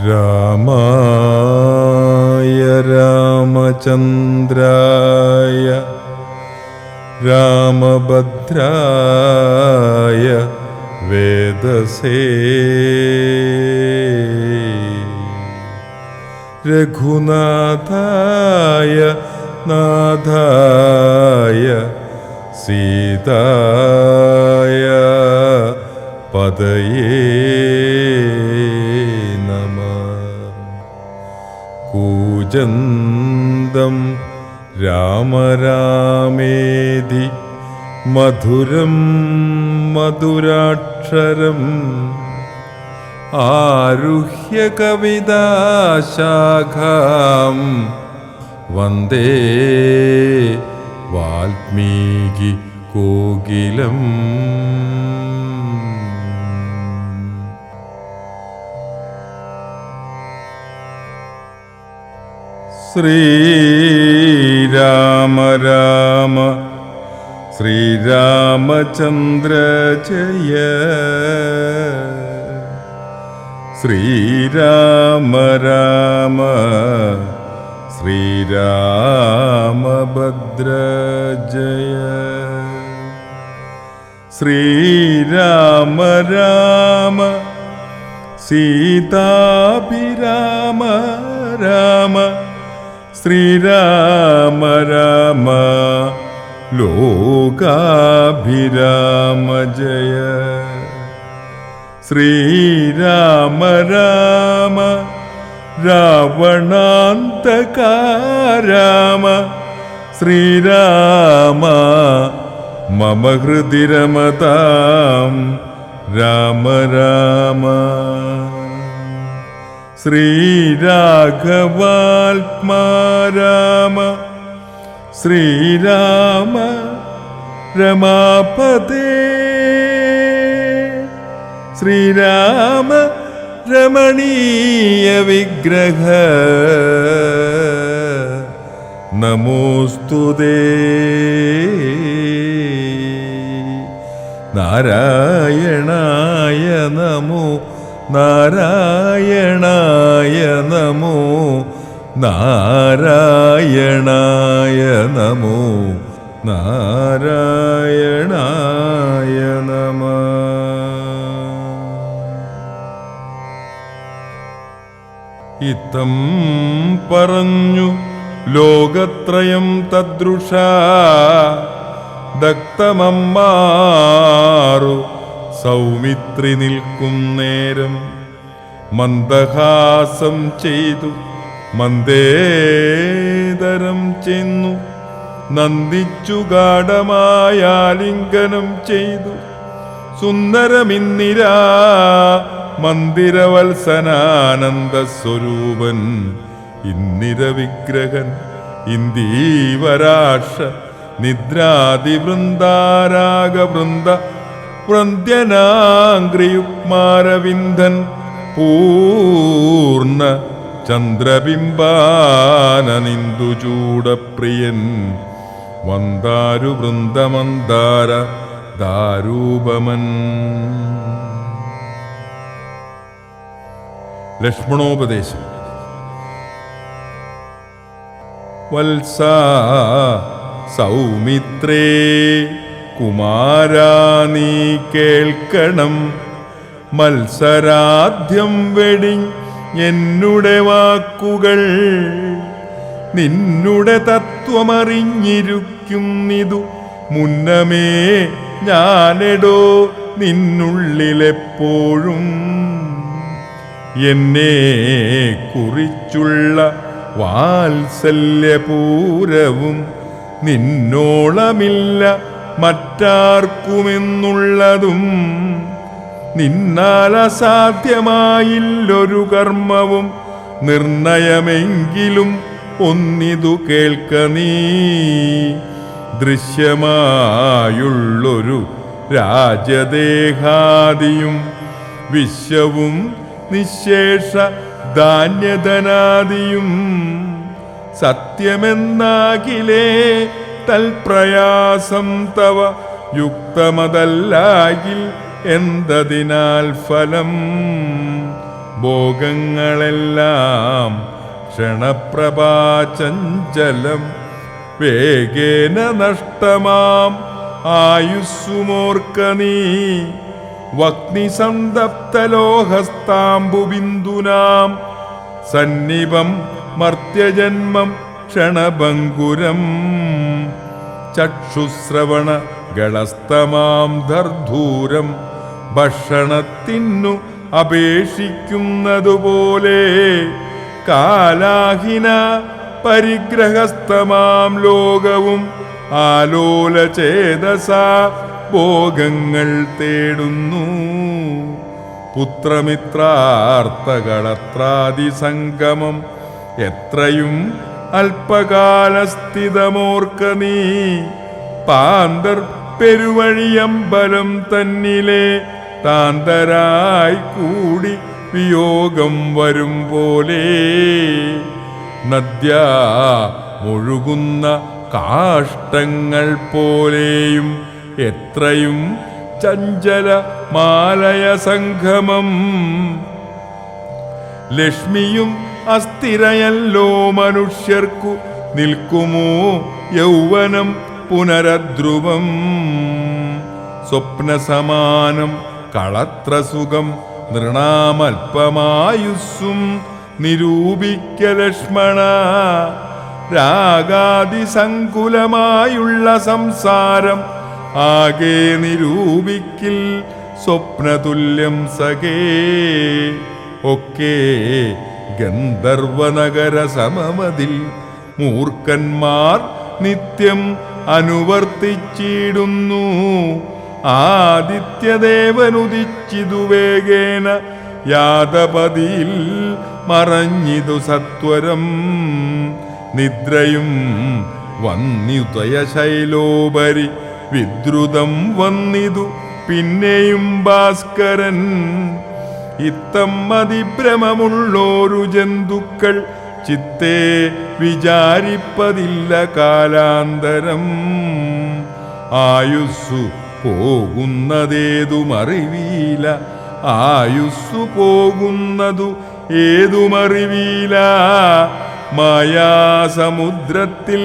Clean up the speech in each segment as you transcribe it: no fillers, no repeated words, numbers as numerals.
രാമായ രാമചന്ദ്രായ രാമഭദ്രായ വേദസേ രഘുനാഥായ നാഥായ സീതായ പദയേ നമഃ. കൂജന്തം രാമ രാമേതി മധുരം മധുരാക്ഷരം ആരുഹ്യ കവിതാശാഖാം വന്ദേ വാൽമീകി കോകിലം. ശ്രീരാമ രാമ ശ്രീരാമചന്ദ്ര ജയ. ശ്രീരാമ രാമ ശ്രീരാമഭദ്ര ജയ. ശ്രീരാമ രാമ സീതാഭിരാമ രാമ. ശ്രീരാമ രാമ ലോകാഭിരാമ ജയ. ശ്രീരാമ രാമ രാവണാന്തക രാമ. ശ്രീരാമ മമ ഹൃദി രമതാം രാമ രാമ. ശ്രീരാഘവാത്മാ രാമ. ശ്രീരാമ രമാപദേ. ശ്രീരാമ രമണീയ വിഗ്രഹ നമോസ്തുതേ. നാരായണായ നമോ നാരായണായ നമോ നാരായണായ നമോ നാരായണായ നമഃ. ഇത്തം പറഞ്ഞു ലോകത്രയം തദ്രുഷാ ദഗ്ധമമ്മാറു സൗമിത്രി നിൽക്കും നേരം മന്ദഹാസം ചെയ്തു മന്ദേതരം ചെന്നു നന്ദിച്ചു ഗാഢമായാലിംഗനം ചെയ്തു സുന്ദരമിന്നിരാ മന്ദിരവത്സനാനന്ദ സ്വരൂപൻ ഇന്ദിര വിഗ്രഹൻ ഇന്ദീവരാക്ഷ നിദ്രാതിവൃന്ദാരാഗവൃന്ദ വൃന്ധ്യനാംഗ്രിയുഗ്മാരവിന്ദൻ പൂർണ്ണ ചന്ദ്രബിംബാനനിന്ദുചൂടപ്രിയൻ വന്ദാരു വൃന്ദമന്ദാര ദാരൂപമൻ. ലക്ഷ്മണോപദേശം. വത്സാ സൗമിത്രേ കുമാരാ നീ കേൾക്കണം മത്സരാദ്യം വെടിഞ്ഞെന്നുടെ വാക്കുകൾ നിന്നുടെ തത്വമറിഞ്ഞിരിക്കുന്നിതു മുന്നമേ ഞാനെടോ നിന്നുള്ളിലെപ്പോഴും എന്നെ കുറിച്ചുള്ള വാത്സല്യപൂരവും നിന്നോളമില്ല മറ്റാർക്കുമെന്നുള്ളതും നിന്നാൽ അസാധ്യമായില്ലൊരു കർമ്മവും നിർണയമെങ്കിലും ഒന്നിതു കേൾക്ക നീ. ദൃശ്യമായുള്ളൊരു രാജദേഹാദിയും വിശ്വവും നിശേഷ ധാന്യധനാദിയും സത്യമെന്നാകിലേ തൽപ്രയാസം തവ യുക്തമതല്ലാകിൽ എന്തതിനാൽ ഫലം ഭോഗങ്ങളെല്ലാം ക്ഷണപ്രഭാചഞ്ചലം വേഗേന നഷ്ടമാം ആയുസ്സുമോർക്ക നീ വഗ്നിസന്തപ്തലോഹസ്താംബുബിന്ദുനാം സന്നിപം മർത്യജന്മം ക്ഷണഭംഗുരം ചക്ഷുശ്രവണ ഗളസ്തമാം ദർധൂരം ഭക്ഷണത്തിനു അപേക്ഷിക്കുന്നതുപോലെ കാലാഹിന പരിഗ്രഹസ്തമാം ലോകവും ആലോലചേതസ ഭോഗങ്ങൾ തേടുന്നു. പുത്രമിത്രാർത്ഥകളത്രാദിസംഗമം എത്രയും അല്പകാലസ്ഥിതമോർക്ക നീ പാന്തർ പെരുവഴിയമ്പലം തന്നിലെ താന്തരായി കൂടി വിയോഗം വരും പോലെ നദ്യാ മുഴുകുന്ന കാഷ്ടങ്ങൾ പോലെയും എത്രയും ചഞ്ചല മാലയ സംഗമം ലക്ഷ്മിയും അസ്ഥിരയല്ലോ മനുഷ്യർക്കു നിൽക്കുമോ യൗവനം പുനരധ്രുവം സ്വപ്നസമാനം കളത്രസുഖം നൃണാമൽപമായുസ്സും നിരൂപിക്ക ലക്ഷ്മണ രാഗാദിസങ്കുലമായുള്ള സംസാരം ആകെ നിരൂപിക്കിൽ സ്വപ്നതുല്യം സഖേ ഒക്കെ ഗന്ധർവനഗര സമമതിൽ മൂർഖന്മാർ നിത്യം അനുവർത്തിച്ചിടുന്നു ആദിത്യദേവനുദിച്ചിതു വേഗേന യാതപതിയിൽ മറഞ്ഞിതു സത്വരം നിദ്രയും വന്നിതയശൈലോപരി വിദ്രുതം വന്നിതു പിന്നെയും ഭാസ്കരൻ ഇത്തം അതിഭ്രമമുള്ളോരു ജന്തുക്കൾ ചിത്തേ വിചാരിപ്പതില്ല കാലാന്തരം ആയുസ്സു പോകുന്നതേതുമറിവീല ആയുസ്സു പോകുന്നതു ഏതുമറിവീല മായാസമുദ്രത്തിൽ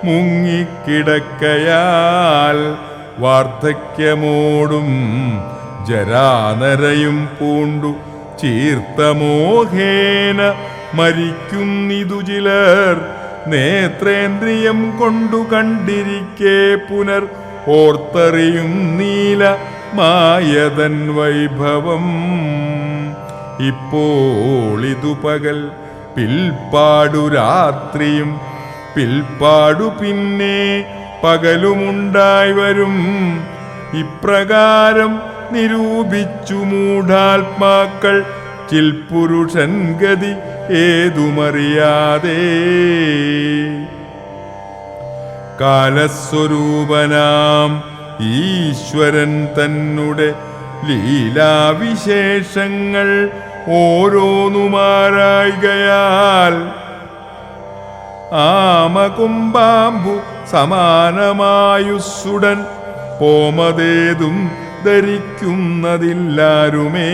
മുങ്ങിക്കിടക്കയാൽ വാർദ്ധക്യമോടും ജരാനരയും പൂണ്ടു ചീർത്തമോഹേന മരിക്കുന്നിതു ചിലർ നേത്രേന്ദ്രിയം കൊണ്ടു കണ്ടിരിക്കെ പുനർ ഓർത്തറിയും നീല മായതൻ വൈഭവം ഇപ്പോളിതു പകൽ പിൽപ്പാടു രാത്രിയും പിൽപ്പാടു പിന്നെ പകലുമുണ്ടായി വരും ഇപ്രകാരം നിരൂപിച്ചു മൂഢാത്മാക്കൾ ചിൽപുരുഷൻ ഗതി ഏതുമറിയാതെ കാലസ്വരൂപനാം ഈശ്വരൻ തന്നെ ലീലാവിശേഷങ്ങൾ ഓരോന്നുമാരായികയാൽ ആമകുംബാംബു സമാനമായുസ്സുടൻ പോമതേതും ധരിക്കുന്നതില്ലാരുമേ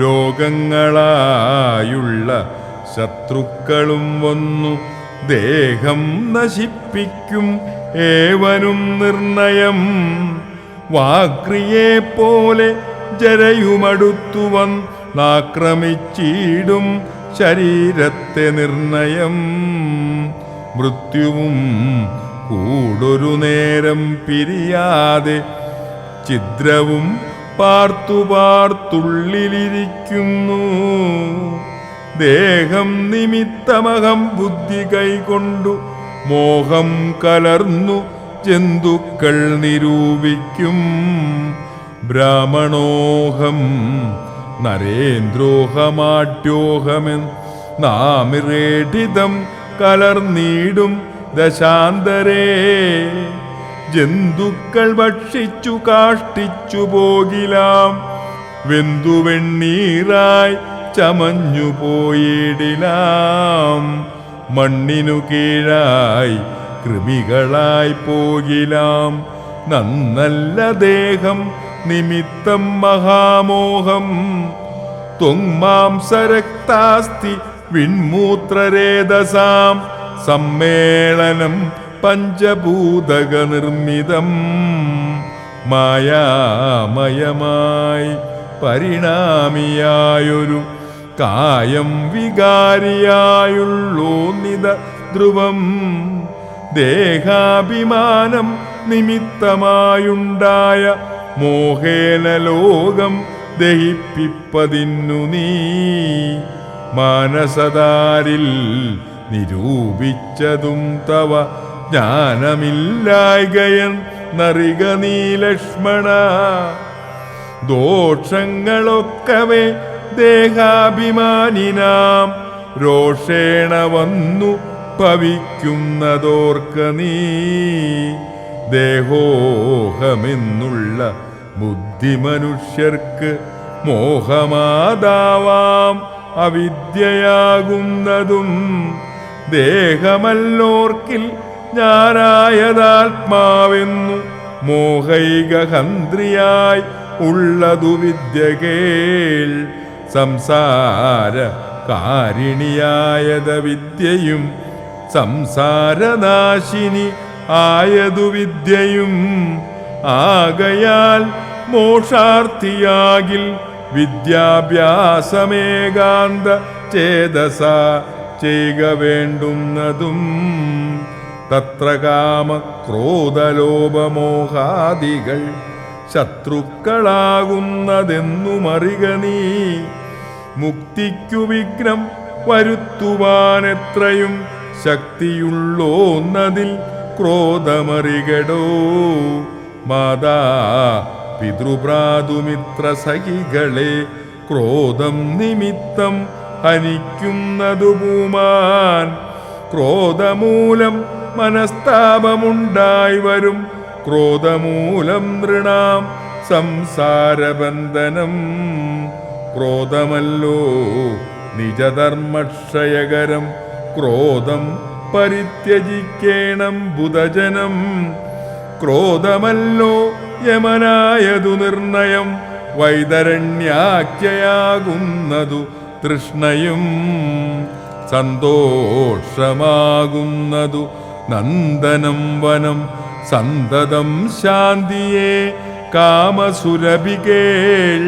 രോഗങ്ങളായുള്ള ശത്രുക്കളും വന്നു ദേഹം നശിപ്പിക്കും ഏവനും നിർണയം വാക്രിയെ പോലെ ജരയുമടുത്തു വന്നാക്രമിച്ചിടും ശരീരത്തെ നിർണയം മൃത്യുവും കൂടൊരു നേരം പിരിയാതെ ഛിദ്രവും പാർത്തുള്ളിലിരിക്കുന്നു ദേഹം നിമിത്തമഹം ബുദ്ധി കൈകൊണ്ടു മോഹം കലർന്നു ജന്തുക്കൾ നിരൂപിക്കും ബ്രാഹ്മണോഹം നരേന്ദ്രോഹമാട്യോഹമെന്നാമിറേഠിതം കലർന്നീടും ദശാന്തരേ ജന്തുക്കൾ ഭക്ഷിച്ചു കാഷ്ടിച്ചു പോകിലാം വെന്തുവെണ്ണീറായി ചമഞ്ഞു പോയിടിലാം മണ്ണിനു കീഴായി കൃമികളായി പോകിലാം നന്നല്ല ദേഹം നിമിത്തം മഹാമോഹം ത്വങ്മാംസരക്താസ്തി വിൺമൂത്രരേതസാം സമ്മേളനം പഞ്ചഭൂതക നിർമ്മിതം മായാമയമായി പരിണാമിയായൊരു കായം വികാരിയായുള്ളോന്നിത ധ്രുവം ദേഹാഭിമാനം നിമിത്തമായുണ്ടായ മോഹേന ലോകം ദഹിപ്പിപ്പതിന്നു നീ മാനസദാരിൽ നിരൂപിച്ചതും തവ ജ്ഞാനമില്ലായ്കയൻ നറിക നീ ലക്ഷ്മണ ദോഷങ്ങളൊക്കവേ ദേഹാഭിമാനിനാം രോഷേണ വന്നു ഭവിക്കുന്നതോർക്ക നീ ദേഹോഹമെന്നുള്ള ബുദ്ധി മനുഷ്യർക്ക് മോഹമാതാവാം അവിദ്യയാകുന്നതും ദേഹമല്ലോർക്കിൽ ഞാനായതാത്മാവെന്നു മോഹൈകഹന്ത്രിയായി ഉള്ളതു വിദ്യ കേൾ സംസാര കാരിണിയായത വിദ്യയും സംസാരനാശിനി ആയതു വിദ്യയും ആകയാൽ മോക്ഷാർത്ഥിയാകിൽ വിദ്യാഭ്യാസമേകാന്ത ചേതസ ചെയ്യുക വേണ്ടുന്നതും തത്ര കാമ ക്രോധലോഭമോഹാദികൾ ശത്രുക്കളാകുന്നതെന്നുമറിക നീ മുക്തിക്കു വിഘ്നം വരുത്തുവാനെത്രയും ശക്തിയുള്ളോന്നതിൽ ക്രോധമറികടോ മാതാ പിതൃഭ്രാതുമിത്ര സഖികളെ ക്രോധം നിമിത്തം ഹനിക്കുന്നതു പൂമാൻ ക്രോധമൂലം മനസ്താപമുണ്ടായി വരും ക്രോധമൂലം നൃണാം സംസാരബന്ധനം ക്രോധമല്ലോ നിജധർമ്മക്ഷയകരം ക്രോധം പരിത്യജിക്കേണം ബുധജനം ക്രോധമല്ലോ യമനായതു നിർണയം വൈതരണ്യാഖ്യയാകുന്നതു തൃഷ്ണയും സന്തോഷമാകുന്നതു നന്ദനം വനം സന്തതം ശാന്തിയെ കാമസുരഭികേൾ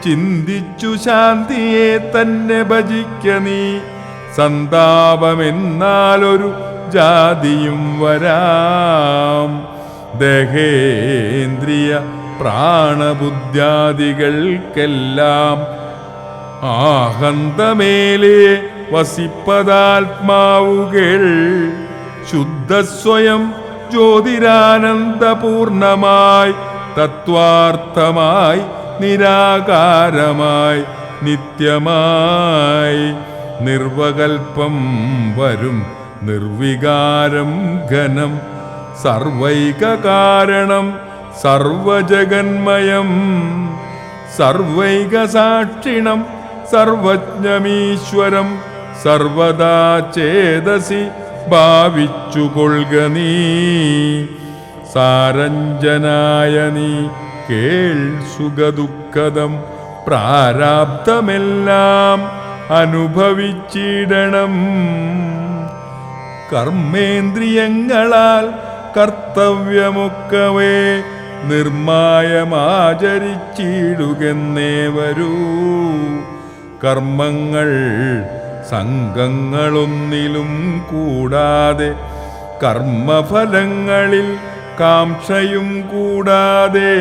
ചിന്തിച്ചു ശാന്തിയെ തന്നെ ഭജിക്ക നീ സന്താപമെന്നാലൊരു ജാതിയും വരാം ദേഹേന്ദ്രിയ പ്രാണബുദ്ധ്യാദികൾക്കെല്ലാം ആഹന്തമേലേ വസിപ്പതാത്മാവുകൾ ശുദ്ധസ്വയം ജ്യോതിരാനന്ദപൂർണമായി തത്വാർത്ഥമായി നിരാകാരമായി നിത്യമായി നിർവകൽപ്പം വരും നിർവികാരം ഘനം സർവൈക കാരണം സർവജഗന്മയം സർവൈക സാക്ഷിണം സർവജ്ഞമീശ്വരം സർവദാ ചേതസി ഭാവിച്ചുകൊള്ളുക നീ സാരഞ്ജനായ നീ കേൾ സുഖദുഃഖദം പ്രാരാബ്ധമെല്ലാം അനുഭവിച്ചിടണം കർമ്മേന്ദ്രിയങ്ങളാൽ കർത്തവ്യമൊക്കവേ നിർമായമാചരിച്ചിടുകെന്നേ വരൂ കർമ്മങ്ങൾ സംഘങ്ങളൊന്നിലും കൂടാതെ കർമ്മഫലങ്ങളിൽ കാംക്ഷയും കൂടാതെ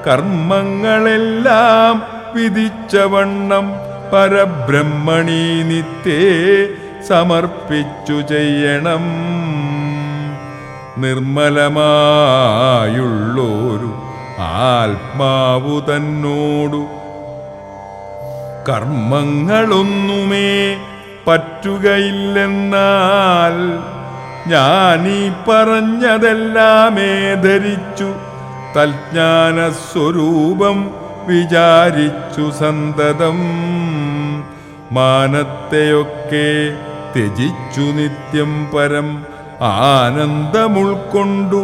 കർമ്മങ്ങളെല്ലാം വിധിച്ചവണ്ണം പരബ്രഹ്മണി നിത്യേ സമർപ്പിച്ചു ചെയ്യണം നിർമ്മലമായുള്ളൊരു ആത്മാവു തന്നോടു കർമ്മങ്ങളൊന്നുമേ പറ്റുകയില്ലെന്നാൽ ഞാനീ പറഞ്ഞതെല്ലാമേ ധരിച്ചു തൽജ്ഞാനസ്വരൂപം വിചാരിച്ചു സന്തതം മാനത്തെയൊക്കെ ത്യജിച്ചു നിത്യം പരം ആനന്ദമുൾക്കൊണ്ടു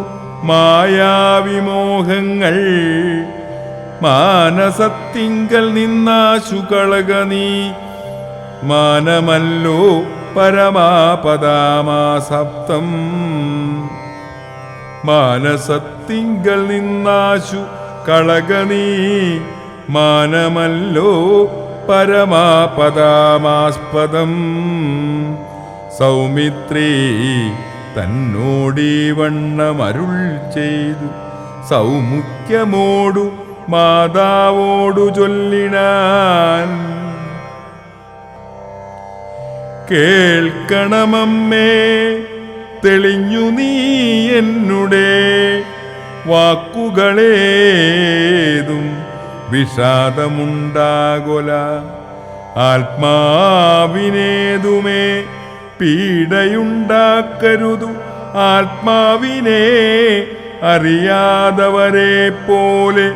മായാവിമോഹങ്ങൾ മാനസത്തിങ്കൽ നിന്നാശു കളക നീ മാനമല്ലോ പരമാപദാമാസപ്തം. മാനസത്തിങ്കൽ നിന്നാശു കളക നീ മാനമല്ലോ പരമാപദാമാസ്പദം. സൗമിത്രേ തന്നോടീ വണ്ണമരുൾ ചെയ്തു സൗമുഖ്യമോടു മാതാവോടു ചൊല്ലിനാൻ. കേൾക്കണമമ്മേ തെളിഞ്ഞു നീ എന്നുടെ വാക്കുകളേതും വിഷാദമുണ്ടാകൊല. ആത്മാവിനേതുമേ പീഡയുണ്ടാക്കരുതു. ആത്മാവിനെ അറിയാതവരെ പോലെ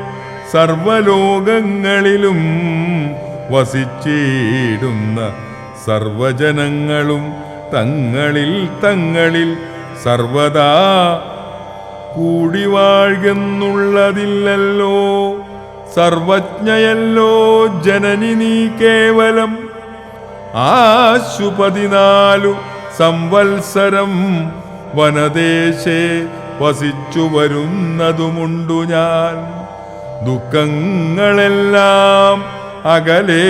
സർവലോകങ്ങളിലും വസിച്ചിടുന്ന സർവജനങ്ങളും തങ്ങളിൽ തങ്ങളിൽ സർവദാ കൂടി വാഴുന്നുള്ളതില്ലല്ലോ. സർവജ്ഞയല്ലോ ജനനി നീ കേവലം. ആശു 14 സംവത്സരം വനദേശേ വസിച്ചു വരുന്നതുമുണ്ടു ഞാൻ. ദുഃഖങ്ങളെല്ലാം അകലേ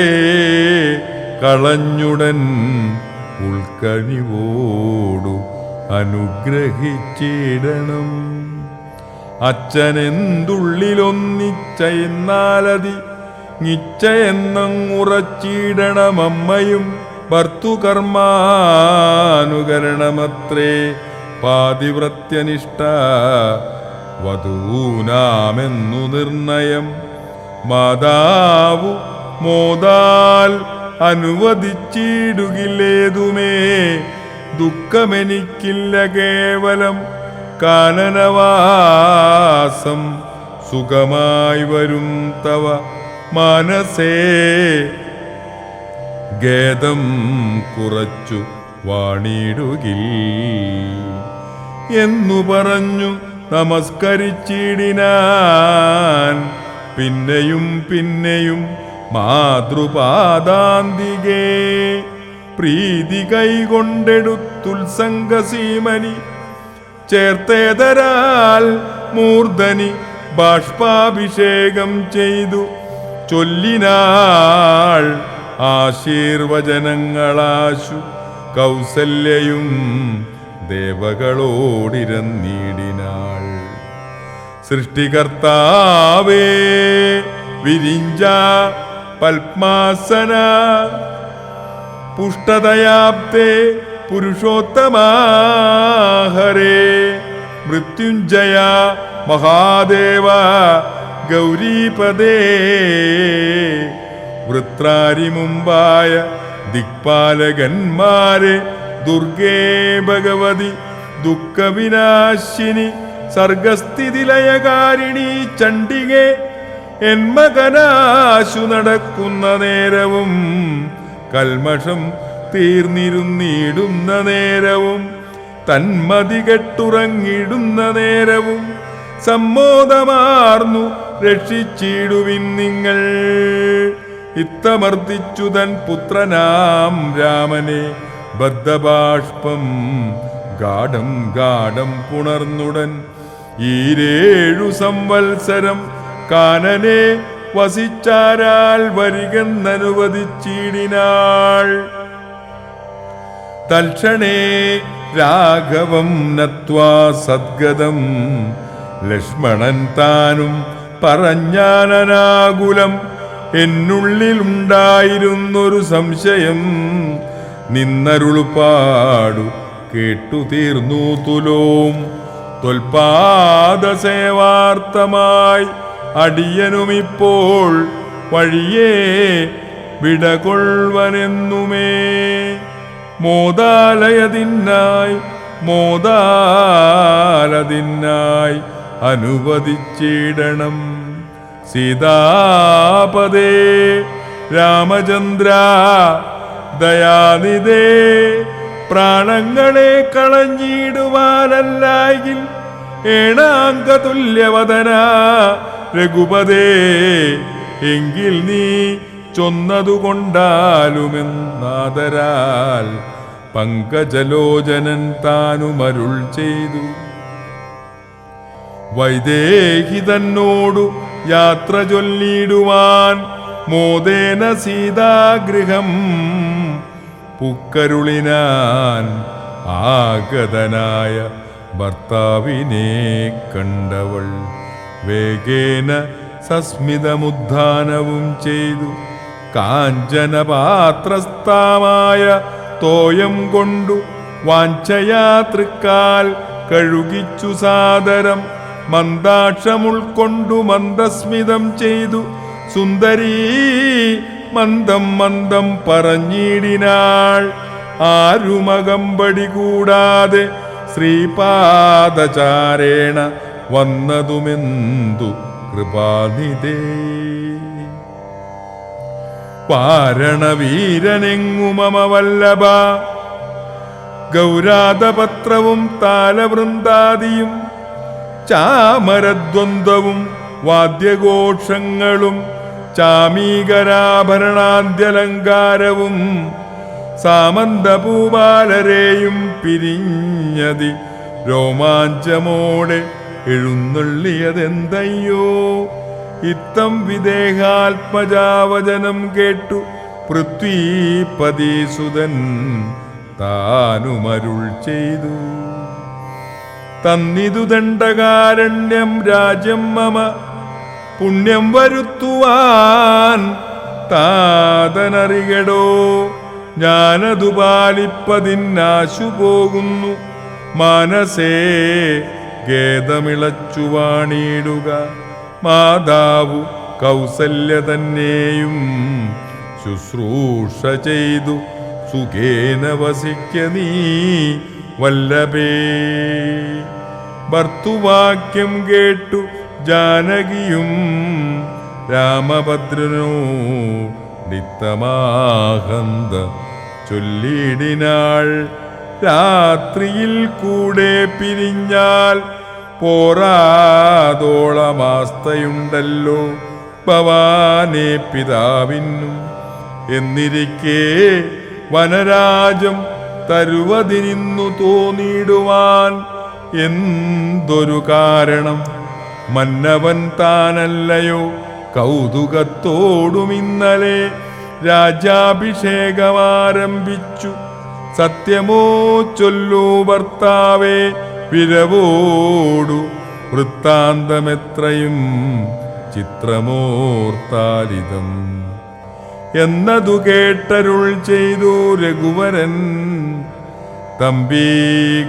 കളഞ്ഞുടൻ ഉൾക്കനിവോടു അനുഗ്രഹിച്ചിടണം. അച്ഛനെന്തുള്ളിലൊന്നിച്ചെന്നാലതി നിശ്ചയെന്നങ്ങുറച്ചിടണമമ്മയും. ഭർത്തുകർമാനുകരണമത്രേ പാതിവ്രത്യനിഷ്ഠ വധൂനാമെന്നു നിർണയം. മാതാവു മോദാൽ അനുവദിച്ചിടുകില്ലേതുമേ. ദുഃഖമെനിക്കില്ല കേവലം കാനനവാസം സുഖമായി വരും തവ മനസേ. ഖേദം കുറച്ചു വാണിടുകിൽ എന്നു പറഞ്ഞു നമസ്കരിച്ചിടിനാൻ. പിന്നെയും പിന്നെയും മാതൃപാദാന്തികേ പ്രീതി കൈകൊണ്ടെടുത്തുത്സംഗസീമനി ചേർത്തേതരാൽ മൂർധനി ബാഷ്പാഭിഷേകം ചെയ്തു ചൊല്ലിനാൾ ആശീർവചനങ്ങളാശു. കൗസല്യയും ദേവകളോടിരന്നീടിനാൾ. സൃഷ്ടികർത്താവേ വിരിഞ്ച പത്മാസന പുഷ്ടതയാബ്ദേ പുരുഷോത്തമാഹരേ. മൃത്യുഞ്ജയ മഹാദേവ ഗൗരീപദേ. വൃത്രാരി മുമ്പായ ദിക്പാലകന്മാരെ ദുർഗേ ഭഗവതി ദുഃഖവിനാശിനി സർഗസ്ഥിതിലയകാരിണി ചണ്ഡികേ. എൻ മകനാശു നടക്കുന്ന നേരവും കൽമഷം തീർന്നിരുന്നിടുന്ന നേരവും തന്മതി കെട്ടുറങ്ങിടുന്ന നേരവും സമ്മോദമാർന്നു രക്ഷിച്ചിടുവിൻ നിങ്ങൾ. ഇത്തമർദ്ദിച്ചു തൻ പുത്രനാം രാമനെ ബദ്ധബാഷ്പം ഗാഠം ഗാഠം പുണർന്നുടൻ. ഈ 7 സംവത്സരം കാനനെ വസിച്ചാരാൽ വരികെന്നനുവദിച്ചിടിനാൾ. തൽക്ഷണേ രാഘവം നത്വാ സദ്ഗതം ലക്ഷ്മണൻ താനും പറഞ്ഞാനനാകുലം. എന്നുള്ളിലുണ്ടായിരുന്നൊരു സംശയം നിന്നരുളുപാടു കേട്ടു തീർന്നു തുലോം. ത്വൽപാദസേവാർത്ഥമായി അടിയനുമിപ്പോൾ വഴിയേ വിടകൊള്ളുവനെന്നുമേ. മോദാലതിനായി അനുവദിച്ചിടണം. സീതാപദേ രാമചന്ദ്ര ദയാനിധേ പ്രാണങ്ങളെ കളഞ്ഞിടുവാനല്ലായിൽ ഏണാങ്കതുല്യവദന രഘുപതേ, എങ്കിൽ നീ ചൊന്നതുകൊണ്ടാലുമെന്നാദരാൽ പങ്കജലോചനൻ താനുമരുൾ ചെയ്തു. വൈദേഹി തന്നോടു യാത്ര ചൊല്ലിടുവാൻ മോദേന സീതാഗൃഹം പുക്കരുളിനാൻ. ആഗതനായ ഭർത്താവിനെ കണ്ടവൾ വേഗേന സസ്മിതമുദ്ധാനവും ചെയ്തു. കാഞ്ചനപാത്രസ്ഥാമായ തോയം കൊണ്ടു വാഞ്ചയാ തൃക്കാൽ കഴുകിച്ചു സാദരം. മന്ദാക്ഷമുൾക്കൊണ്ടു മന്ദസ്മിതം ചെയ്തു സുന്ദരീ മന്ദം മന്ദം പറഞ്ഞിടിനാൾ. ആരുമകമ്പടി കൂടാതെ ശ്രീപാദചാരേണ വന്നതുമെന്തു കൃപാനിധേ. വാരണവീരനെങ്ങുമമ വല്ലഭ ഗൗരാതപത്രവും താലവൃന്ദാദിയും ചാമരദ്വന്ദ്വവും വാദ്യഘോഷങ്ങളും ചാമീകരാഭരണാദ്യലങ്കാരവും സാമന്തപൂപാലരെയും പിരിഞ്ഞതി രോമാഞ്ചമോടെ എഴുന്നള്ളിയതെന്തയ്യോ. ഇത്തം വിദേഹാത്മജാവചനം കേട്ടു പൃഥ്വീപതിസുതൻ താനുമരുൾ ചെയ്തു. തന്നിതു ദണ്ഡകാരണ്യം രാജ്യം മമ പുണ്യം വരുത്തുവാൻ താതനറികടോ. ഞാനതു പാലിപ്പതിന്നാശു പോകുന്നു. മനസേ ഖേദമിളച്ചു വാണിടുക. മാതാവു കൗസല്യ തന്നെയും ശുശ്രൂഷ ചെയ്തു സുഖേന വസിക്ക നീ വല്ലഭേ. ഭർത്തുവാക്യം കേട്ടു ജാനകിയും രാമഭദ്രനോ നിത്തമാഹന്ത ചൊല്ലിടിനാൾ. രാത്രിയിൽ കൂടെ പിരിഞ്ഞാൽ പോരാതോളമാസ്തയുണ്ടല്ലോ ഭവാനെ പിതാവിനും. എന്നിരിക്കെ വനരാജം തരുവതിനിന്നു തോന്നിടുവാൻ എന്തൊരു കാരണം. മന്നവൻ താനല്ലയോ കൗതുകത്തോടും ഇന്നലെ രാജ്യാഭിഷേകമാരംഭിച്ചു. സത്യമോ ചൊല്ലൂ ഭർത്താവേ വിരവോടു വൃത്താന്തമെത്രയും ചിത്രമോർത്താലിതം എന്നതു കേട്ടരുൾ ചെയ്തു രഘുവരൻ. തമ്പീ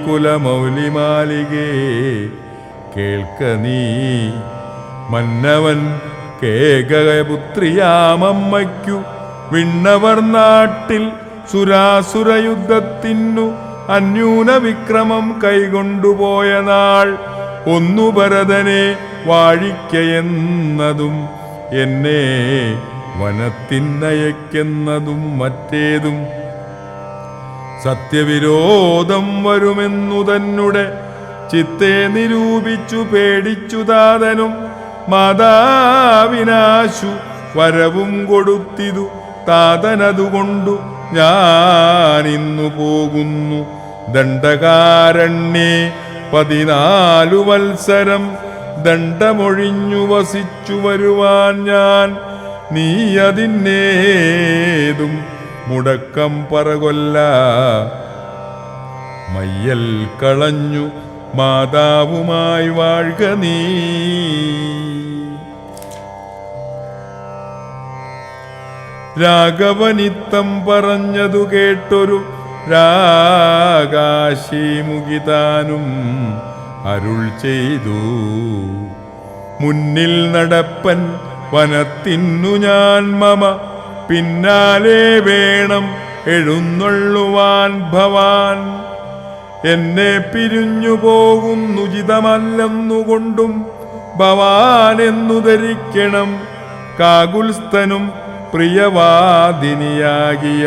കുലമൗലിമാലികേ കേൾക്ക നീ. മന്നവൻ കേകപുത്രിയാമമ്മയ്ക്കു വിണ്ണവർ നാട്ടിൽ സുരാസുരയുദ്ധത്തിനു അന്യൂന വിക്രമം കൈകൊണ്ടുപോയ നാൾ ഒന്നു ഭരതനെ വാഴിക്കയെന്നതും എന്നെ വനത്തിന്നയക്കെന്നതും മറ്റേതും സത്യവിരോധം വരുമെന്നു തന്നെ ചിത്തെ നിരൂപിച്ചു പേടിച്ചു താതനും. മാതാവിനാശു വരവും കൊടുത്തിതു താതനതുകൊണ്ടു ഞാനിന്നു പോകുന്നു. ദണ്ഡകാരണ്യേ 14 വത്സരം ദണ്ഡമൊഴിഞ്ഞു വസിച്ചു വരുവാൻ ഞാൻ. നീ അതിന്നേതും മുടക്കം പറകൊല്ല. മയ്യൽ കളഞ്ഞു മാതാവുമായി വാഴ്ക നീ. രാഘവനിത്തം പറഞ്ഞതു കേട്ടൊരു രാകാശിമുഖിതാനും അരുൾ ചെയ്തു. മുന്നിൽ നടപ്പൻ വനത്തിന്നു ഞാൻ മമ പിന്നാലെ വേണം എഴുന്നള്ളുവാൻ ഭവാൻ. എന്നെ പിരിഞ്ഞു പോകുന്നുചിതമല്ലെന്നുകൊണ്ടും ഭവാൻ എന്നു ധരിക്കണം. കാകുൽസ്ഥനും പ്രിയവാദിനിയാകിയ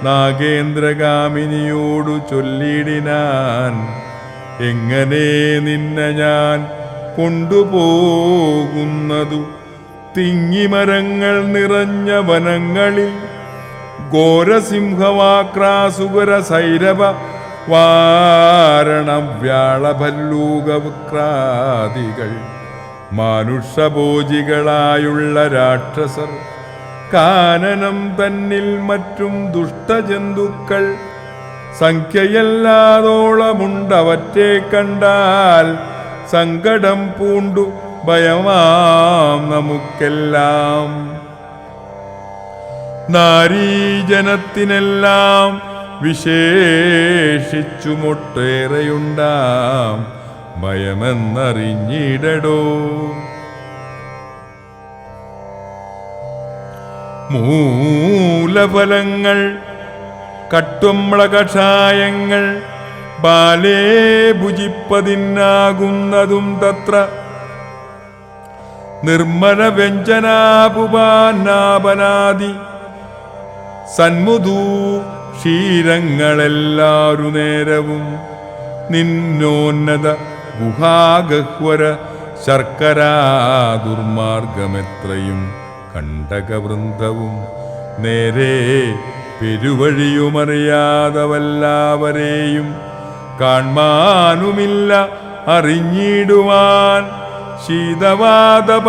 നാഗേന്ദ്രഗാമിനിയോടു ചൊല്ലിടിനാൻ. എങ്ങനെ നിന്നെ ഞാൻ കൊണ്ടുപോകുന്നതു? തിങ്ങിമരങ്ങൾ നിറഞ്ഞ വനങ്ങളിൽ ഘോരസിംഹവാക്രാസുകര സൈരവ വാരണവ്യാളഭല്ലൂകവക്രാദികൾ മാനുഷഭോജികളായുള്ള രാക്ഷസർ, കാനനം തന്നിൽ മറ്റും ദുഷ്ടജന്തുക്കൾ സംഖ്യയല്ലാതോളമുണ്ടവറ്റെ കണ്ടാൽ സങ്കടം പൂണ്ടു ഭയമാം നമുക്കെല്ലാം. നാരീജനത്തിനെല്ലാം വിശേഷിച്ചുമൊട്ടേറെയുണ്ടാം ഭയമെന്നറിഞ്ഞിടടോ. മൂലഫലങ്ങൾ കട്ടുമ്പള കഷായങ്ങൾ ബാലേ ഭുജിപ്പതിന്നാകുന്നതും തത്ര നിർമ്മല വ്യഞ്ജനാപുപാനാപനാദി സന്മുദൂ ക്ഷീരങ്ങളെല്ലാരു നേരവും നിന്നോന്നത ഗുഹാഗഹ്വര ശർക്കരാ ദുർമാർഗമെത്രയും കണ്ടകവൃന്ദവും നേരെ പെരുവഴിയുമറിയാതവല്ലാവരെയും കാൺമാനുമില്ല അറിഞ്ഞിടുവാൻ. ശീതവാതപ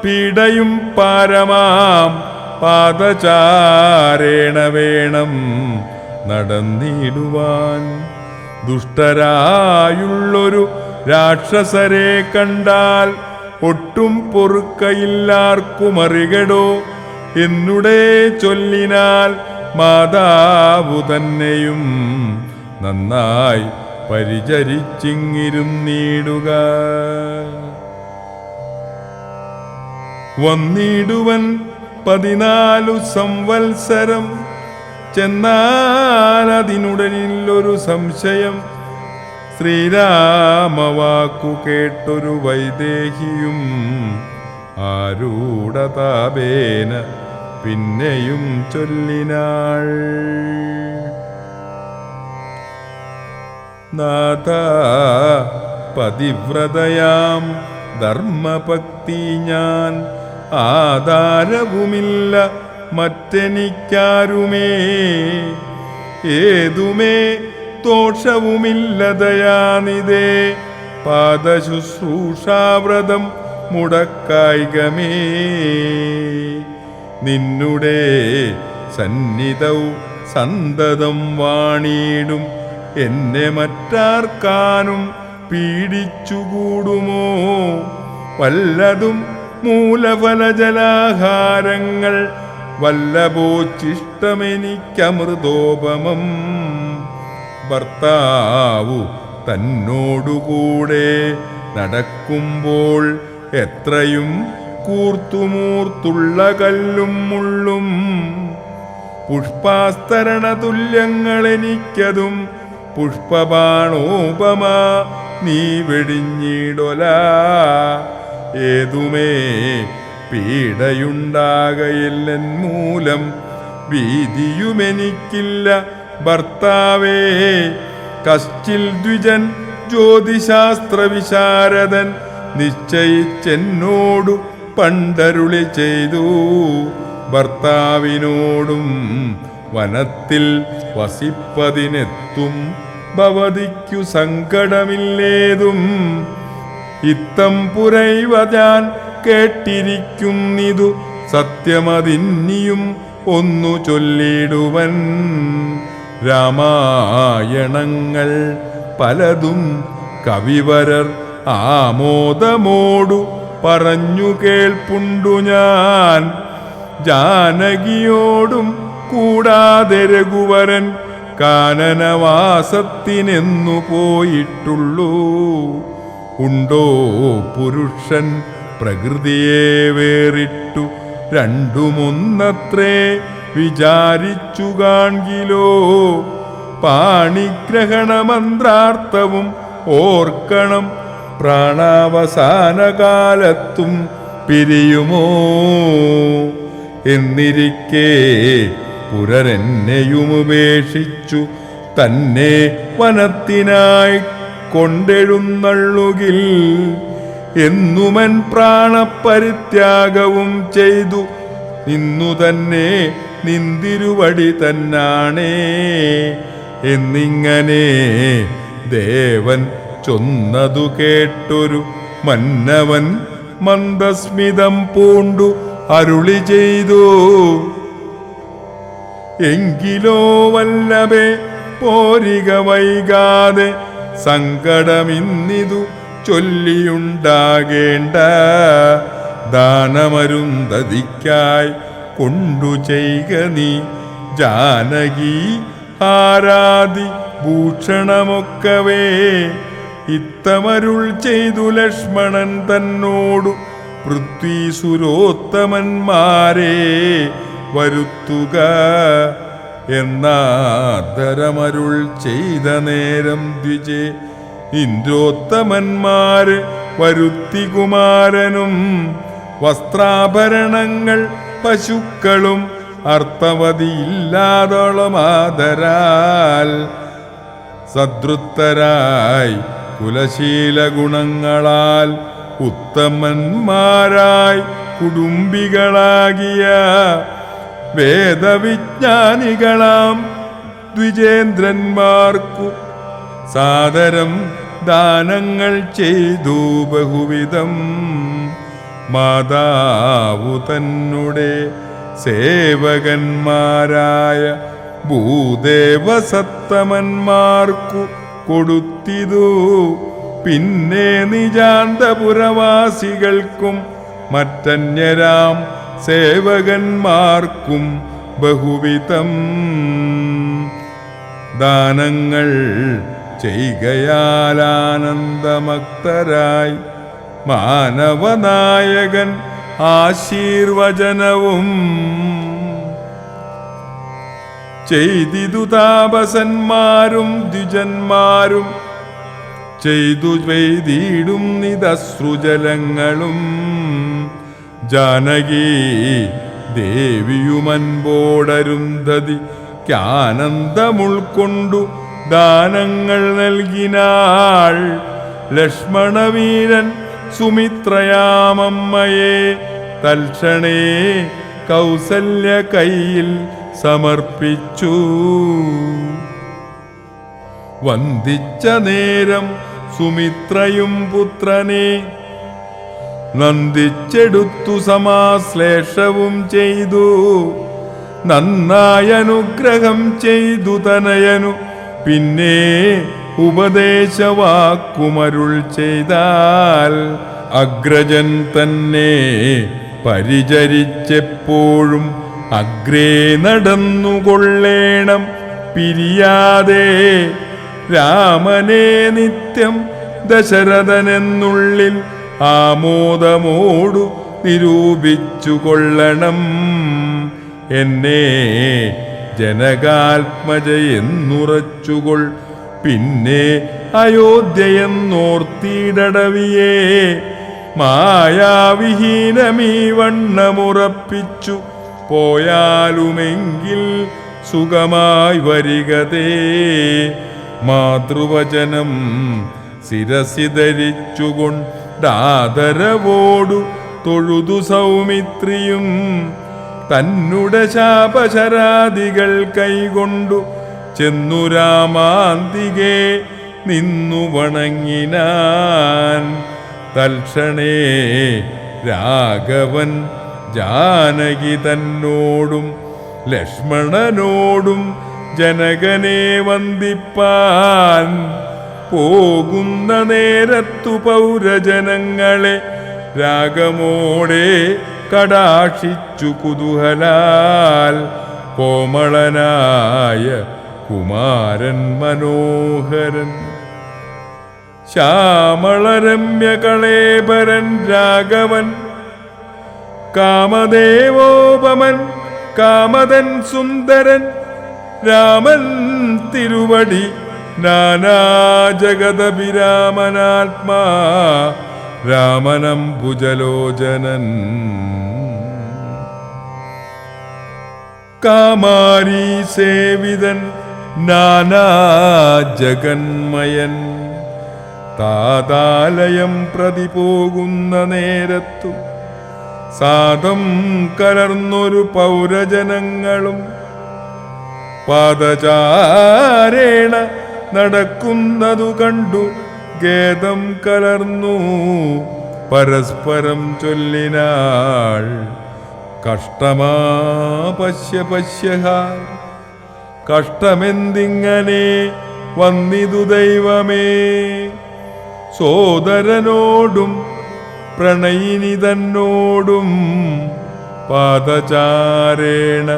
പീഡയും പാരമാം പാദചാരേണ വേണം നടന്നിടുവാൻ. ദുഷ്ടരായുള്ളൊരു രാക്ഷസരെ കണ്ടാൽ ഒട്ടും പൊറുക്കയില്ലാർക്കുമറികടോ എന്നുടേ ചൊല്ലിനാൽ മാതാവു തന്നെയും നന്നായി പരിചരിച്ചിങ്ങിരുന്നിടുക. വന്നിടുവൻ 14 സംവത്സരം ചെന്നാൽ അതിനുടനില്ലൊരു സംശയം. ശ്രീരാമവാക്കു കേട്ടൊരു വൈദേഹിയും ആരൂഢതാപേന പിന്നെയും ചൊല്ലിനാൾ. നാഥ, പതിവ്രതയാം ധർമ്മഭക്തി ഞാൻ ആധാരവുമില്ല മറ്റെനിക്കാരുമേ. ഏതുമേ ദോഷവുമില്ല ദയാനിധേ. പാദശുശ്രൂഷാവ്രതം മുടക്കായികമേ. നിന്നുടെ സന്നിധൗ സന്തതം വാണിടും എന്നെ മറ്റാർക്കാനും പീഡിച്ചുകൂടുമോ? വല്ലതും മൂലഫലജലാഹാരങ്ങൾ വല്ലഭോച്ചിഷ്ടമെനിക്കമൃതോപമം. ഭർത്താവു തന്നോടുകൂടെ നടക്കുമ്പോൾ എത്രയും കൂർത്തുമൂർത്തുള്ള കല്ലും മുള്ളും പുഷ്പാസ്തരണ തുല്യങ്ങളെനിക്കതും പുഷ്പബാണോപമ നീ വെടിഞ്ഞിടൊല. ഏതുമേ പീഡയുണ്ടാകയില്ലെൻ മൂലം ഭീതിയുമെനിക്കില്ല ഭർത്താവേ. കശ്ചിൽ ദ്വിജൻ ജ്യോതിശാസ്ത്ര വിശാരദൻ നിശ്ചയിച്ചെന്നോടു പണ്ടരുളി ചെയ്തു. ഭർത്താവിനോടും വനത്തിൽ വസിപ്പതിനെത്തും ഭവതിക്കു സങ്കടമില്ലേതും. ഇത്തം പുരൈവ ഞാൻ കേട്ടിരിക്കുന്നിതു സത്യമതിന്നിയും ഒന്നു ചൊല്ലിടുവൻ. രാമായണങ്ങൾ പലതും കവിവരർ ആമോദമോടു പറഞ്ഞു കേൾപ്പുണ്ടു ഞാൻ. ജാനകിയോടും കൂടാതെ രഘുവരൻ കാനനവാസത്തിനെന്നു പോയിട്ടുള്ളൂ. ഉണ്ടോ പുരുഷൻ പ്രകൃതിയെ വേറിട്ടു രണ്ടുമൊന്നത്രേ വിചാരിച്ചു കാൺകിലോ. പാണിഗ്രഹണമന്ത്രാർത്ഥവും ഓർക്കണം പ്രാണാവസാന കാലത്തും പിരിയുമോ. എന്നിരിക്കേ പുരരെന്നെയുമുപേക്ഷിച്ചു തന്നെ വനത്തിനായി കൊണ്ടെഴുന്നള്ളുകിൽ എന്നുമൻ പ്രാണപരിത്യാഗവും ചെയ്തു ഇന്നു തന്നെ നിന്തിരുവടി തന്നാണേ എന്നിങ്ങനെ ദേവൻ ചൊന്നതു കേട്ടൊരു മന്നവൻ മന്ദസ്മിതം പൂണ്ടു അരുളി ചെയ്തു. എങ്കിലോ വല്ലഭേ പോരിക വൈകാതെ സങ്കടമിന്നിതു ചൊല്ലിയുണ്ടാകേണ്ട ദാനമരുന്തതിക്കായി കൊണ്ടു ചെയ്ക നീ ജാനകി ആരാധി ഭൂഷണമൊക്കവേ. ഇത്തമരുൾ ചെയ്തു ലക്ഷ്മണൻ തന്നോടു പൃഥ്വീസുരോത്തമന്മാരെ വരുത്തുക എന്നാദരമരുൾ ചെയ്ത നേരം ദ്വിജേ ഇന്ദ്രോത്തമന്മാര് വരുത്തി കുമാരനും വസ്ത്രാഭരണങ്ങൾ പശുക്കളും അർത്ഥവതിയില്ലാതോളമാതരാൽ സദൃത്തരായി കുലശീല ഗുണങ്ങളാൽ ഉത്തമന്മാരായി കുടുംബികളാകിയ വേദവിജ്ഞാനികളാം ദ്വിജേന്ദ്രന്മാർക്കു സാദരം ദാനങ്ങൾ ചെയ്തു ബഹുവിധം. മാതാവു തന്നെ സേവകന്മാരായ ഭൂദേവസത്തമന്മാർക്കു കൊടുത്തിതു. പിന്നെ നിജാന്തപുരവാസികൾക്കും മറ്റന്യരാം സേവകന്മാർക്കും ബഹുവിധം ദാനങ്ങൾ ചെയ്കയാലാനന്ദമക്തരായി മാനവനായകൻ ആശീർവചനവും ചെയ്തിതു. താപസന്മാരും ദ്വിജന്മാരും ചെയ്തു ചെയ്തിടും നിതശ്രുജലങ്ങളും ജാനകി ദേവിയുമൻപോടരുന്ധതിക്കാനന്ദമുൾക്കൊണ്ടു ദാനങ്ങൾ നൽകിനാൾ. ലക്ഷ്മണവീരൻ സുമിത്രയാമമ്മയെ തൽക്ഷണേ കൗസല്യ കയ്യിൽ സമർപ്പിച്ചു. വന്ദിച്ച നേരം സുമിത്രയും പുത്രനെ നന്ദിച്ചെടുത്തു സമാശ്ലേഷവും ചെയ്തു. നന്നായി അനുഗ്രഹം ചെയ്തു തനയനു പിന്നെ ഉപദേശവാക്കുമരുൾ ചെയ്താൽ അഗ്രജൻ തന്നെ പരിചരിച്ചെപ്പോഴും അഗ്രേ നടന്നുകൊള്ളേണം പിരിയാതെ. രാമനെ നിത്യം ദശരഥനെന്നുള്ളിൽ ആമോദമോടു നിരൂപിച്ചു കൊള്ളണം. എന്നെ ജനകാത്മജയെന്നുറച്ചുകൊൾ പിന്നെ അയോധ്യയെന്നോർത്തിടവിയെ മായാവിഹീനമീ വണ്ണമുറപ്പിച്ചു പോയാലുമെങ്കിൽ സുഖമായി വരികതേ. മാതൃവചനം ശിരസി ധരിച്ചുകൊണ്ടാദരവോടു തൊഴുതു സൗമിത്രിയും തന്നുടെ ശാപശരാദികൾ കൈകൊണ്ടു ചെന്നു രാമാന്തികെ നിന്നു വണങ്ങിനാൻ. തൽക്ഷണേ രാഘവൻ ജാനകി തന്നോടും ലക്ഷ്മണനോടും ജനകനെ വന്ദിപ്പാൻ പോകുന്ന നേരത്തു പൗരജനങ്ങളെ രാഗമോടെ കടാക്ഷിച്ചു കുതൂഹലാൽ. കോമളനായ കുമാരൻ മനോഹരൻ ശ്യാമളരമ്യ കളേബരൻ രാഘവൻ കാമദേവോപമൻ കാമദൻ സുന്ദരൻ രാമൻ തിരുവടി നാനാജഗദഭിരാമനാത്മാ രാമനംബുജലോചനൻ. കാമാരി സേവിതൻ നാനാജഗന്മയൻ താതാലയം പ്രതി പോകുന്ന നേരത്തു സാദം കലർന്നൊരു പൗരജനങ്ങളും പാദചാരേണ നടക്കുന്നതു കണ്ടു ഖേദം കലർന്നു പരസ്പരം ചൊല്ലിനാൾ, കഷ്ടമാ പശ്യ പശ്യഹ, കഷ്ടമെന്തിങ്ങനെ വന്നിതു ദൈവമേ. സോദരനോടും പ്രണയിനി തന്നോടും പാദചാരേണ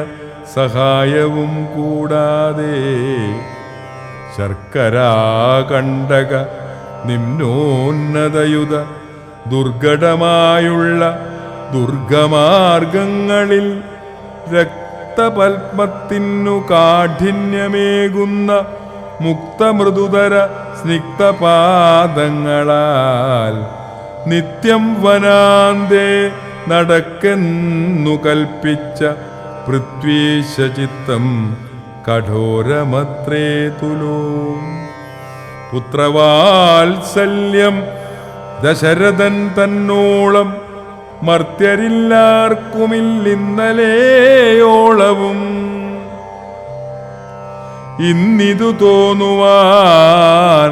സഹായവും കൂടാതെ ശർക്കരാകണ്ടക നിമ്നോന്നതയുത ദുർഘടമായുള്ള ദുർഗമാർഗങ്ങളിൽ രക്തപത്മത്തിനു കാഠിന്യമേകുന്ന മുക്തമൃദുതര സ്നിഗ്ധപാദങ്ങളാൽ നിത്യം വനാന്തേ നടക്കെന്നു കൽപ്പിച്ച പൃഥ്വീശചിത്തം കഠോരമത്രേ തുലോ. പുത്രവാത്സല്യം ദശരഥൻ തന്നോളം മർത്യരില്ലാർക്കുമില്ലിന്നലെയോളവും. ഇന്നിതു തോന്നുവാൻ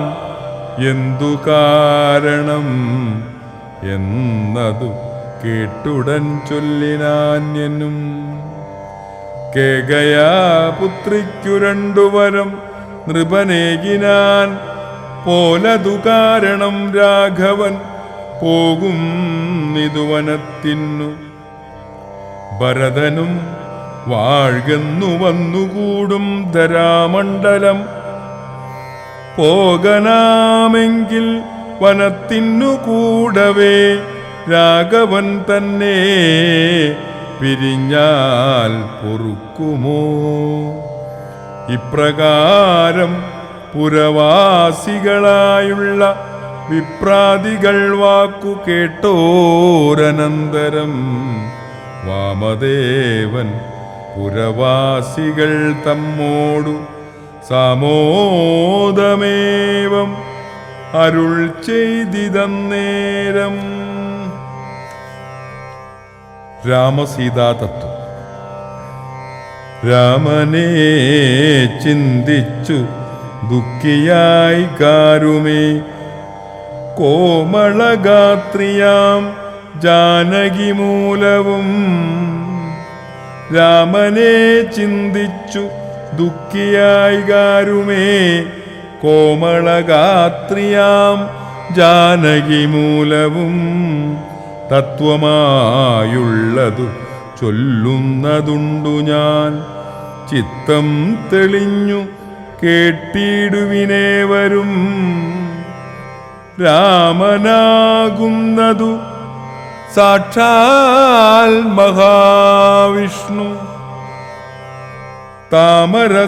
എന്തു കാരണം എന്നതു കേട്ടുടൻ ചൊല്ലിനാന്യനും. കേകയാ പുത്രിക്കു രണ്ടുവരം നൃപനേകിനാൻ പോലതു കാരണം രാഘവൻ പോകുന്നിതുവനത്തിന്നു. ഭരതനും വാഴ്കെന്നു വന്നുകൂടും ധരാമണ്ഡലം പോകനാമെങ്കിൽ വനത്തിനു കൂടവേ രാഘവൻ തന്നെ പിരിഞ്ഞാൽ പൊറുക്കുമോ. ഇപ്രകാരം പുരവാസികളായുള്ള വിപ്രാദികൾ വാക്കു കേട്ടോരനന്തരം വാമദേവൻ പുരവാസികൾ തമ്മോടു സാമോദമേവം അരുൾ ചെയ്തിതന്നേരം. രാമസീതാതത്വം. രാമനെ ചിന്തിച്ചു ദുഃഖിയായി കാരുമേ കോമളഗാത്രിയാം ജാനകി മൂലവും. രാമനെ ചിന്തിച്ചു ദുഃഖിയായി കാരുമേ കോമളഗാത്രിയാം ജാനകി മൂലവും. തത്വമായുള്ളതു ചൊല്ലുന്നതുണ്ടു ഞാൻ, ചിത്തം തെളിഞ്ഞു കേട്ടിടുവിനേവരും. രാമനാകുന്നതു സാക്ഷാൽ മഹാവിഷ്ണു, താമരസാക്ഷനാം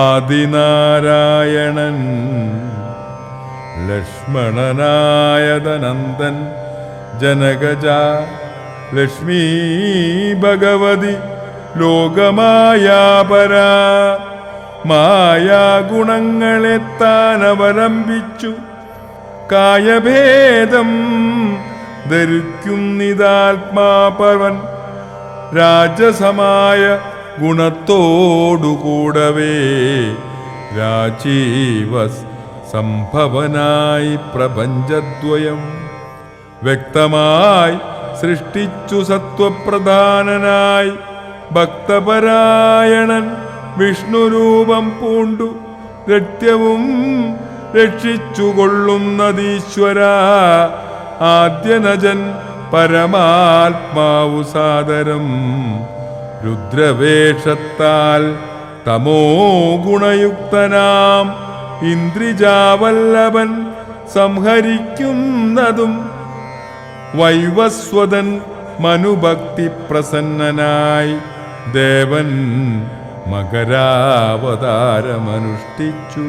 ആദിനാരായണൻ. ലക്ഷ്മണനായതനന്ദൻ ജനകജ ലക്ഷ്മീ ഭഗവതി ലോകമായാപരാ. മായാഗുണങ്ങളെ താൻ അവലംബിച്ചു കായഭേദം ധരിക്കുന്നിതാത്മാപവൻ. രാജസമായ ഗുണത്തോടുകൂടവേ രാജീവ സംഭവനായി പ്രപഞ്ചദ്വയം വ്യക്തമായി സൃഷ്ടിച്ചു സത്വപ്രധാനനായി ഭക്തപരായണൻ വിഷ്ണുരൂപം പൂണ്ടു രത്യവും രക്ഷിച്ചുകൊള്ളുന്നതീശ്വര. ആദ്യനജൻ പരമാത്മാവു സാദരം രുദ്രവേഷത്താൽ തമോ ഗുണയുക്തനാം ഇന്ദ്രിജാവല്ലഭൻ സംഹരിക്കുന്നതും വൈവസ്വതൻ മനുഭക്തി പ്രസന്നനായി ദേവൻ മകരാവതാരമനുഷ്ഠിച്ചു.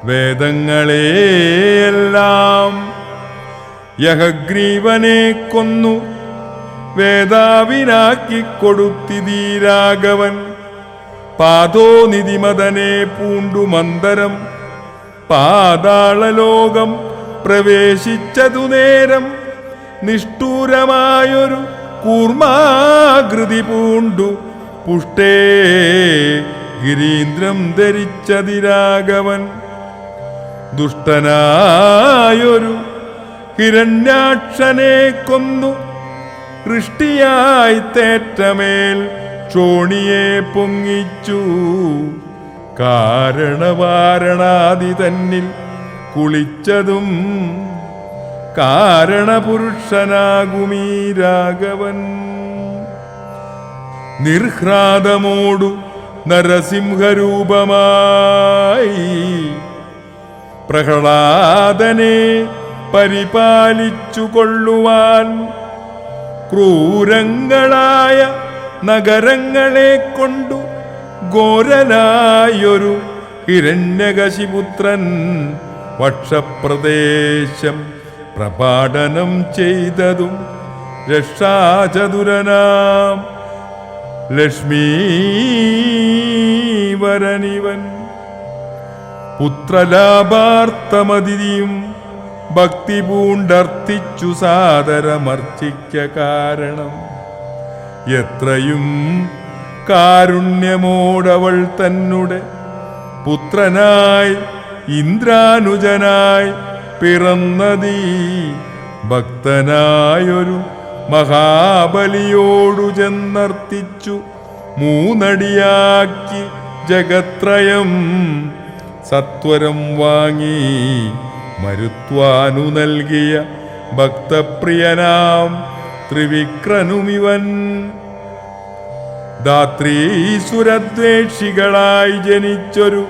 വേദങ്ങളെയെല്ലാം യഹഗ്രീവനെ കൊന്നു വേദാവിനാക്കിക്കൊടുത്തിതീരാഘവൻ. പാദോനിധിമതനെ പൂണ്ടു മന്ദരം പാതാളലോകം പ്രവേശിച്ചതു നേരം നിഷ്ഠൂരമായൊരു കൂർമാകൃതി പൂണ്ടു പുഷ്ടേ ഗിരീന്ദ്രം ധരിച്ചതിരാഘവൻ. ദുഷ്ടനായൊരു ഹിരണ്യാക്ഷനെ കൊന്നു വൃഷ്ടിയായി തേറ്റമേൽ ചോണിയെ പൊങ്ങിച്ചു. കാരണവാരണാദി തന്നിൽ കുളിച്ചതും കാരണപുരുഷനാകുമീ രാഘവൻ. നിർഹ്രാദമോടു നരസിംഹരൂപമായി പ്രഹ്ലാദനെ പരിപാലിച്ചു കൊള്ളുവാൻ ക്രൂരങ്ങളായ നഗരങ്ങളെ കൊണ്ടു ഘോരനായൊരു ഹിരണ്യകശിപുത്രൻ വക്ഷപ്രദേശം പ്രപാടനം ചെയ്തതും രക്ഷാചതുരനാം ലക്ഷ്മീവരനിവൻ. പുത്രലാഭാർത്ഥമതിയും ഭക്തി പൂണ്ടർത്ഥിച്ചു സാദരമർച്ചിക്ക കാരണം എത്രയും കാരുണ്യമോടവൾ തന്നെ പുത്രനായി ഇന്ദ്രാനുജനായി പിറന്നതീ ഭക്തനായൊരു മഹാബലിയോടു ചെന്നർത്തിച്ചു മൂന്നടിയാക്കി ജഗത്രയം സത്വരം വാങ്ങി മരുത്വാനു നൽകിയ ഭക്തപ്രിയനാം ത്രിവിക്രനുമിവൻ. ധാത്രീസുരദ്വേഷികളായി ജനിച്ചൊരു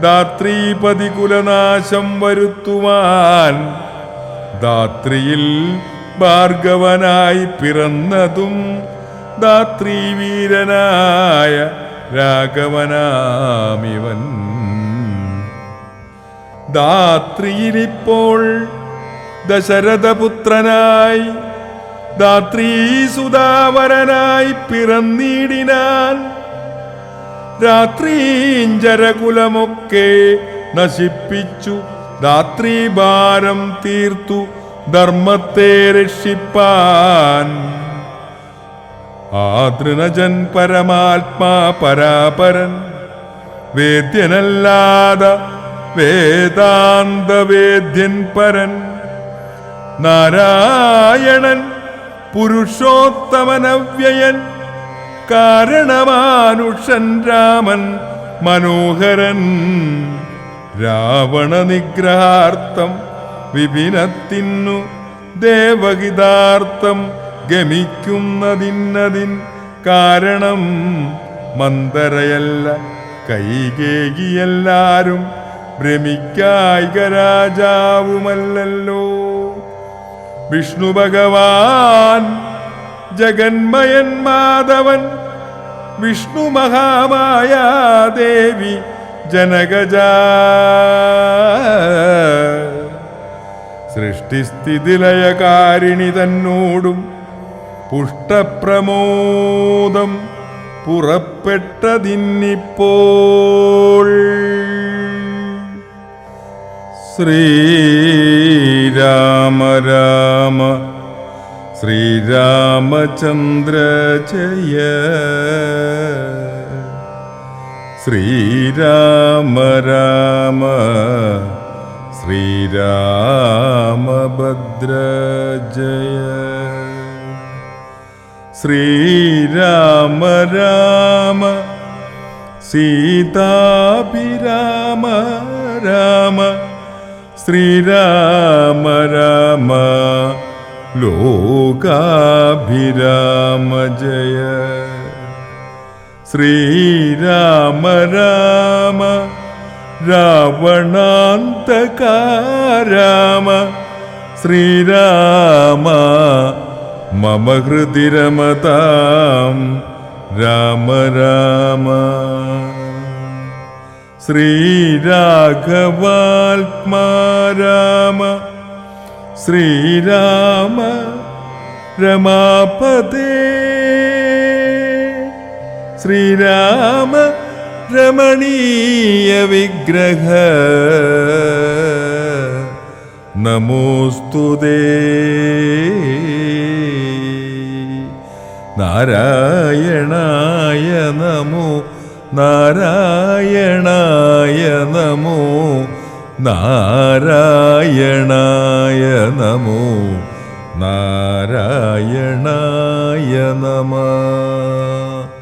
ധാത്രീപതി കുലനാശം വരുത്തുവാൻ ധാത്രിയിൽ ഭാർഗവനായി പിറന്നതും ധാത്രീവീരനായ രാഘവനാമിവൻ. ധാത്രിയിലിപ്പോൾ ദശരഥപുത്രനായി ധാത്രീസുതാവരനായി പിറന്നിടിനാൻ. രാത്രീഞ്ചരകുലമൊക്കെ നശിപ്പിച്ചു ധാത്രീഭാരം തീർത്തു ധർമ്മത്തെ രക്ഷിപ്പാൻ. ആതൃണജൻ പരമാത്മാ പരാപരൻ വേദ്യനല്ലാത വേദാന്തവേദ്യൻ പരൻ നാരായണൻ പുരുഷോത്തമനവ്യയൻ കാരണമാനുഷൻ രാമൻ മനോഹരൻ. രാവണ നിഗ്രഹാർത്ഥം വിപിനത്തിനു ദേവഹിതാർത്ഥം ഗമിക്കുന്നതിന്നതിൻ കാരണം മന്ദരയല്ല കൈകേകിയെല്ലാരും ഭ്രമിക്കായിക രാജാവുമല്ലല്ലോ. വിഷ്ണു ഭഗവാൻ ജഗന്മയൻ മാധവൻ വിഷ്ണു മഹാമായാദേവി ജനകജ സൃഷ്ടിസ്ഥിതിലയകാരിണി തന്നോടും പുഷ്ടപ്രമോദം പുറപ്പെട്ടതിന്നിപ്പോൾ. ശ്രീരാമ രാമ ശ്രീരാമചന്ദ്ര ജയ. ശ്രീരാമ രാമ ശ്രീരാമഭദ്ര ജയ. ശ്രീരാമ രാമ സീതാഭിരാമ രാമ ശ്രീരാമ രാമ ലോകാഭിരാമ ജയ. ശ്രീരാമ രാമ രാവണാന്തക രാമ ശ്രീരാമ മമ ഹൃദി രമതാം രാമ രാമ. ശ്രീരാഘവാത്മാ രാമ ശ്രീരാമ രമാപദേ ശ്രീരാമ രമണീയ വിഗ്രഹ നമോസ്തുതേ. നാരായണായ നമോ നാരായണായ നമോ നാരായണായ നമോ നാരായണായ നമഃ.